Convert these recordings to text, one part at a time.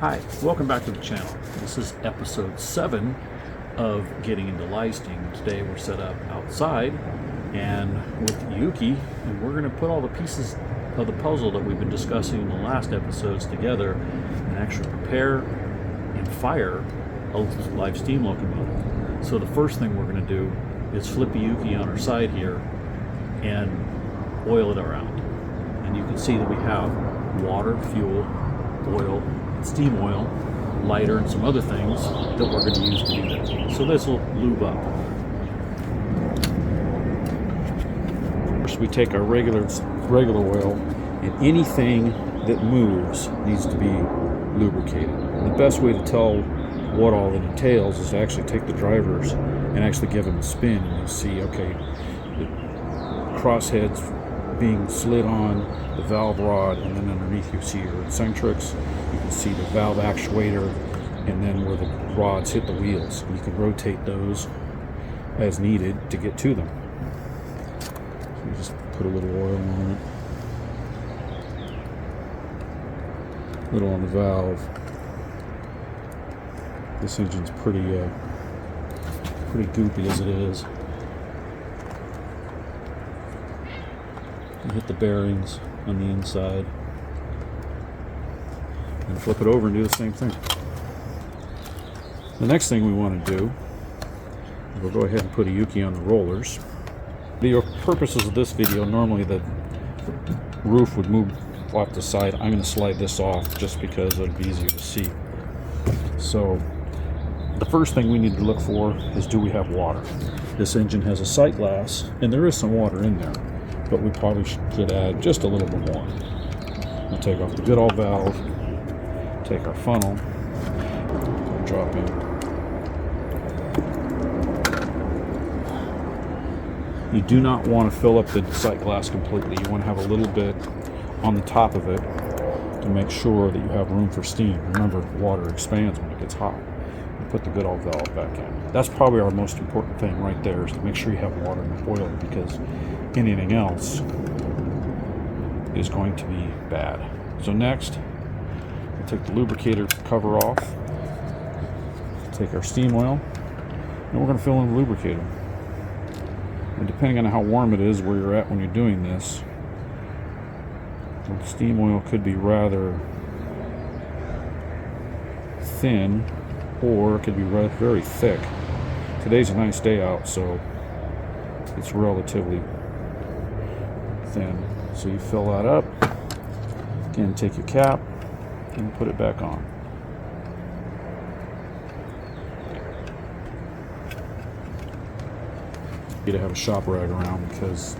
Hi, welcome back to the channel. This is episode 7 of Getting into Licensing. Today we're set up outside and with Yuki, and we're going to put all the pieces of the puzzle that we've been discussing in the last episodes together and actually prepare and fire a live steam locomotive. So the first thing we're going to do is flip Yuki on our side here and oil it around. And you can see that we have water, fuel, oil, steam oil, lighter, and some other things that we're going to use to do that. So this will lube up. First, we take our regular oil, and anything that moves needs to be lubricated. And the best way to tell what all it entails is to actually take the drivers and actually give them a spin, and you'll see, okay, the crossheads being slid on the valve rod, and then underneath you see your eccentrics, you can see the valve actuator, and then where the rods hit the wheels. You can rotate those as needed to get to them. So you just put a little oil on it, a little on the valve. This engine's pretty goopy as it is. You hit the bearings on the inside and flip it over and do the same thing. The next thing we want to do, we'll go ahead and put a Yuki on the rollers. The purposes of this video, normally the roof would move off the side. I'm going to slide this off just because it'll be easier to see. So the first thing we need to look for is, do we have water? This engine has a sight glass, and there is some water in there, but we probably should add just a little bit more. We'll take off the good old valve, take our funnel, drop in. You do not want to fill up the sight glass completely. You want to have a little bit on the top of it to make sure that you have room for steam. Remember, water expands when it gets hot. And put the good old valve back in. That's probably our most important thing right there, is to make sure you have water in the boiler, because anything else is going to be bad. So next, we'll take the lubricator cover off, take our steam oil, and we're going to fill in the lubricator. And depending on how warm it is where you're at when you're doing this, the steam oil could be rather thin, or it could be very thick. Today's a nice day out, so it's relatively thin. So you fill that up. Again, take your cap and put it back on. You to have a shop rag around, because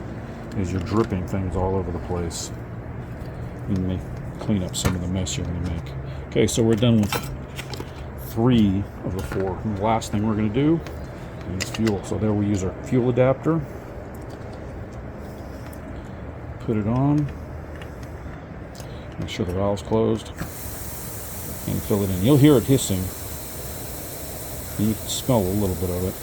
as you're dripping things all over the place, you may clean up some of the mess you're going to make. Okay, so we're done with 3 of the 4. And the last thing we're going to do is fuel. So there we use our fuel adapter. Put it on. Make sure the valve's closed. And fill it in. You'll hear it hissing. You can smell a little bit of it.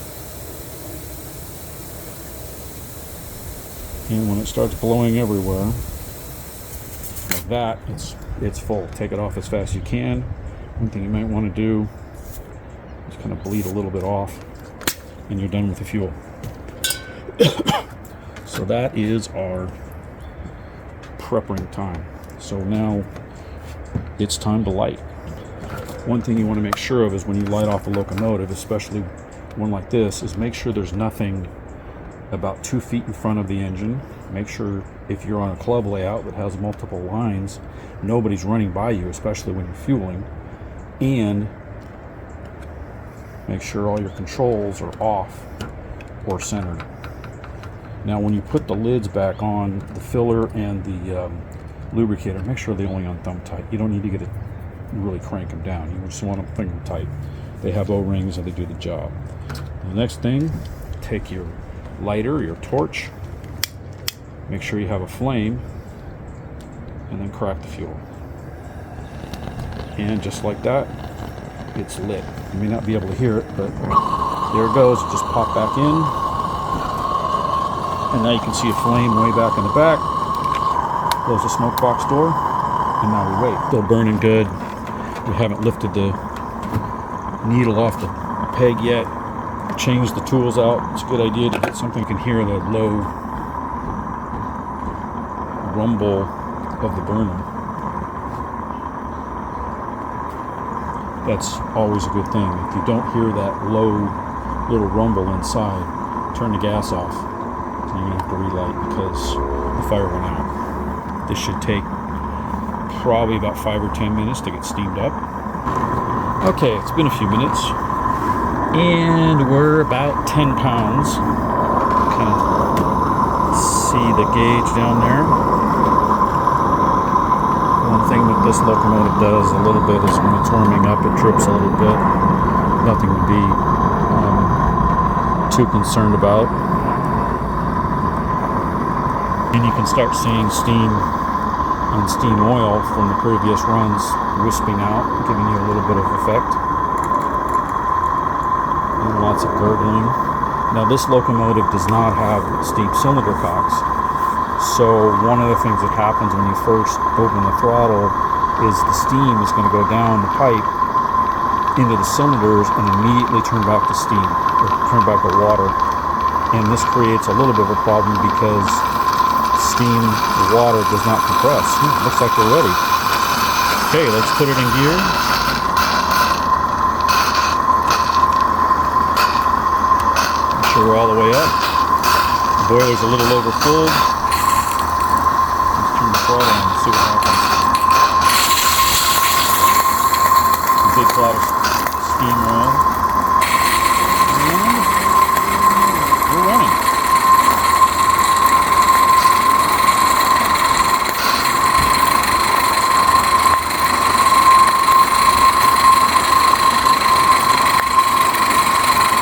And when it starts blowing everywhere, like that, it's full. Take it off as fast as you can. One thing you might want to do is kind of bleed a little bit off, and you're done with the fuel. So that is our prepping time. So now it's time to light. One thing you want to make sure of is when you light off a locomotive, especially one like this, is make sure there's nothing about 2 feet in front of the engine. Make sure if you're on a club layout that has multiple lines, nobody's running by you, especially when you're fueling. And make sure all your controls are off or centered. Now when you put the lids back on, the filler and the lubricator, make sure they're only on thumb tight. You don't need to get it really crank them down. You just want them finger tight. They have O-rings and they do the job. The next thing, take your lighter, your torch, make sure you have a flame, and then crack the fuel. And just like that, it's lit. You may not be able to hear it, but there it goes. It just popped back in. And now you can see a flame way back in the back. Close the smoke box door, and now we wait. Still burning good. We haven't lifted the needle off the peg yet. Change the tools out. It's a good idea to get something you can hear the low rumble of the burner. That's always a good thing. If you don't hear that low little rumble inside, turn the gas off. And you're going to have to relight because the fire went out. This should take probably about 5 or 10 minutes to get steamed up. Okay, it's been a few minutes. And we're about 10 pounds. Kind of see the gauge down there. One thing that this locomotive does a little bit is when it's warming up, it trips a little bit. Nothing to be too concerned about. And you can start seeing steam and steam oil from the previous runs wisping out, giving you a little bit of effect. And lots of gurgling. Now this locomotive does not have steam cylinder cocks. So one of the things that happens when you first open the throttle is the steam is going to go down the pipe into the cylinders and immediately turn back to steam, or turn back to water. And this creates a little bit of a problem because steam water does not compress. Looks like we're ready. Okay, let's put it in gear. Make sure we're all the way up. The boiler's a little over full. Turn the throttle on and see what happens. A big cloud of steam oil. And we're running.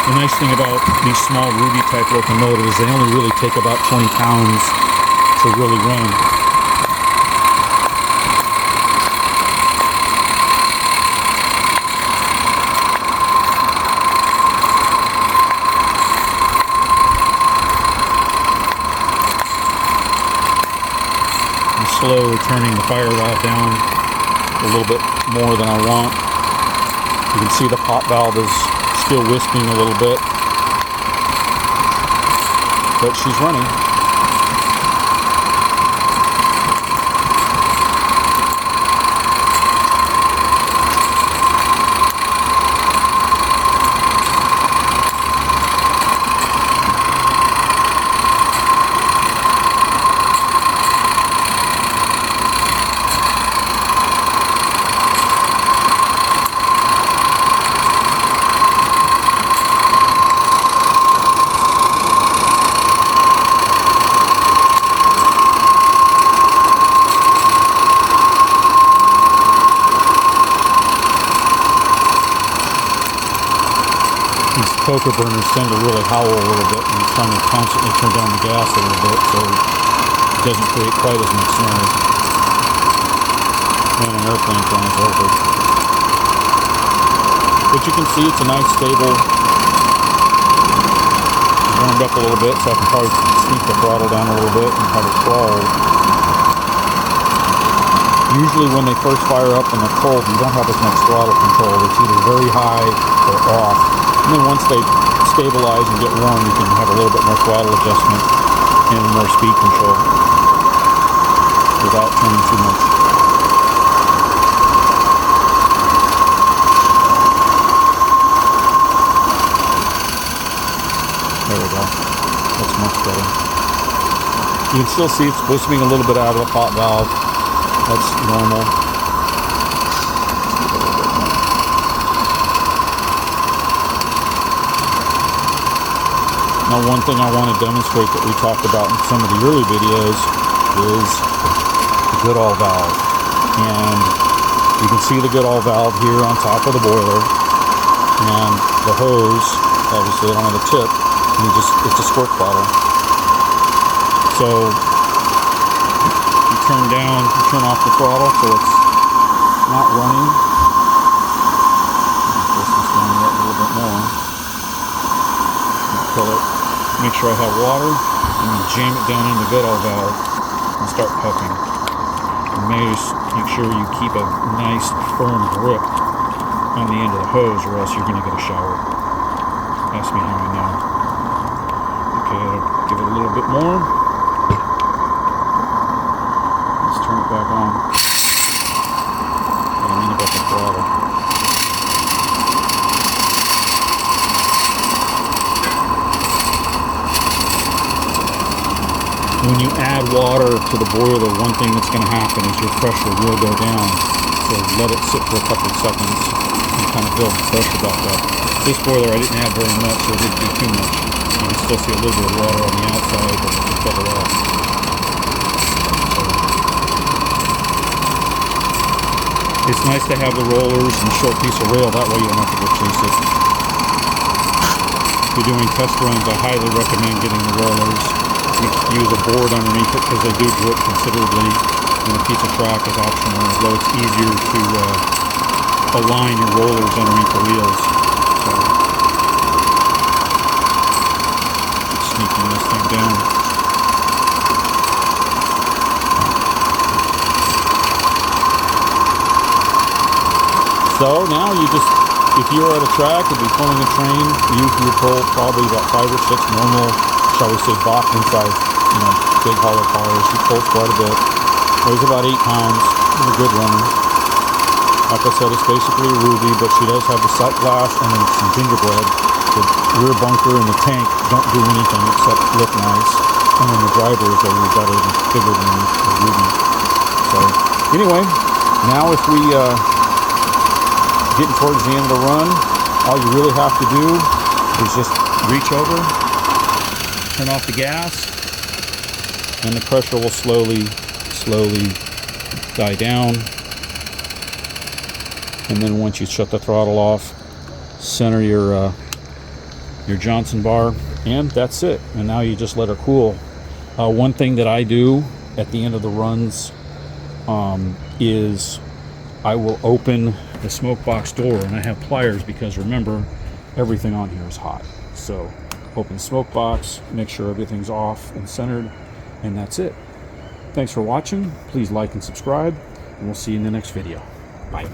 The nice thing about these small Ruby type locomotives is they only really take about 20 pounds to really run. Slowly turning the fire valve down a little bit more than I want. You can see the pot valve is still wisping a little bit, but she's running. These poker burners tend to really howl a little bit and you're trying to constantly turn down the gas a little bit so it doesn't create quite as much noise. And an airplane flying over. But you can see it's a nice stable. It's warmed up a little bit, so I can probably sneak the throttle down a little bit and have it crawl. Usually when they first fire up and they're cold, you don't have as much throttle control. It's either very high or off. And then once they stabilize and get warm, you can have a little bit more throttle adjustment and more speed control without turning too much. There we go. That's much better. You can still see it's wisping a little bit out of the pot valve. That's normal. Now, one thing I want to demonstrate that we talked about in some of the early videos is the Goodall valve. And you can see the Goodall valve here on top of the boiler. And the hose, obviously I don't have a tip, and it's a squirt bottle. So you turn off the throttle so it's not running. This is going to get a little bit more. Fill it. Make sure I have water, and then jam it down in the Goodall valve and start puffing. Make sure you keep a nice firm grip on the end of the hose, or else you're going to get a shower. Ask me how I know. Okay, I'll give it a little bit more. Let's turn it back on. What I mean about the throttle. When you add water to the boiler, one thing that's going to happen is your pressure will go down. So let it sit for a couple of seconds and kind of build the pressure back up. This boiler I didn't add very much, so it didn't do too much. You can still see a little bit of water on the outside, but it's better off. It's nice to have the rollers and a short piece of rail, that way you don't have to go chase it. If you're doing test runs, I highly recommend getting the rollers. Use a board underneath it because they do drip considerably, and a piece of track is optional, although it's easier to align your rollers underneath the wheels. So, sneaking this thing down. So now you just, if you're at a track and be pulling a train, you pull probably about 5 or 6 normal, shall we say, Bachman size, big hauler cars. She pulls quite a bit. Weighs about 8 pounds. She's a good runner. Like I said, it's basically a Ruby, but she does have the sight glass and then some gingerbread. The rear bunker and the tank don't do anything except look nice. And then the driver is a little better and bigger than the Ruby. So anyway, now if we getting towards the end of the run, all you really have to do is just reach over, turn off the gas, and the pressure will slowly die down. And then once you shut the throttle off, center your Johnson bar, and that's it. And now you just let her cool. One thing that I do at the end of the runs is I will open the smoke box door, and I have pliers because remember, everything on here is hot. So open the smoke box, make sure everything's off and centered, and that's it. Thanks for watching. Please like and subscribe, and we'll see you in the next video. Bye.